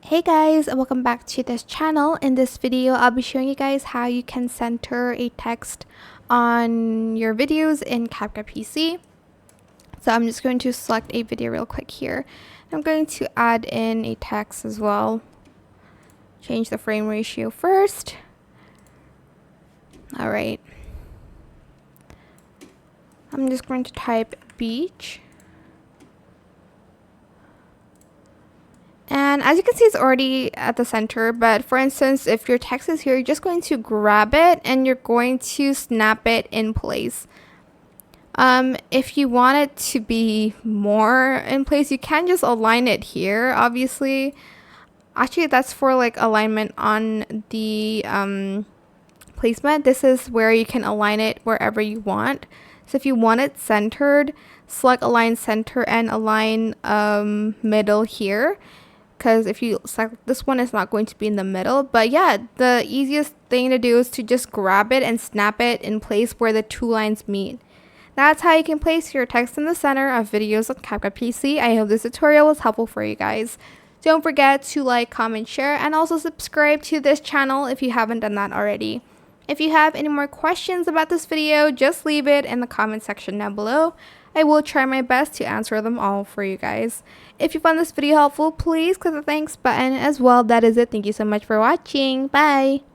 Hey guys, and welcome back to this channel. In this video, I'll be showing you guys how you can center a text on your videos in CapCut PC. So I'm just going to select a video real quick here. I'm going to add in a text as well. Change the frame ratio first. Alright. I'm just going to type beach. And as you can see, it's already at the center, but for instance, if your text is here, you're just going to grab it and you're going to snap it in place. If you want it to be more in place, you can just align it here, obviously. Actually, that's for like alignment on the placement. This is where you can align it wherever you want. So if you want it centered, select align center and align middle here. Because if you select this one, it's not going to be in the middle. But yeah, the easiest thing to do is to just grab it and snap it in place where the two lines meet. That's how you can place your text in the center of videos on CapCut PC. I hope this tutorial was helpful for you guys. Don't forget to like, comment, share, and also subscribe to this channel if you haven't done that already. If you have any more questions about this video, just leave it in the comment section down below. I will try my best to answer them all for you guys. If you found this video helpful, please click the thanks button as well. That is it. Thank you so much for watching. Bye!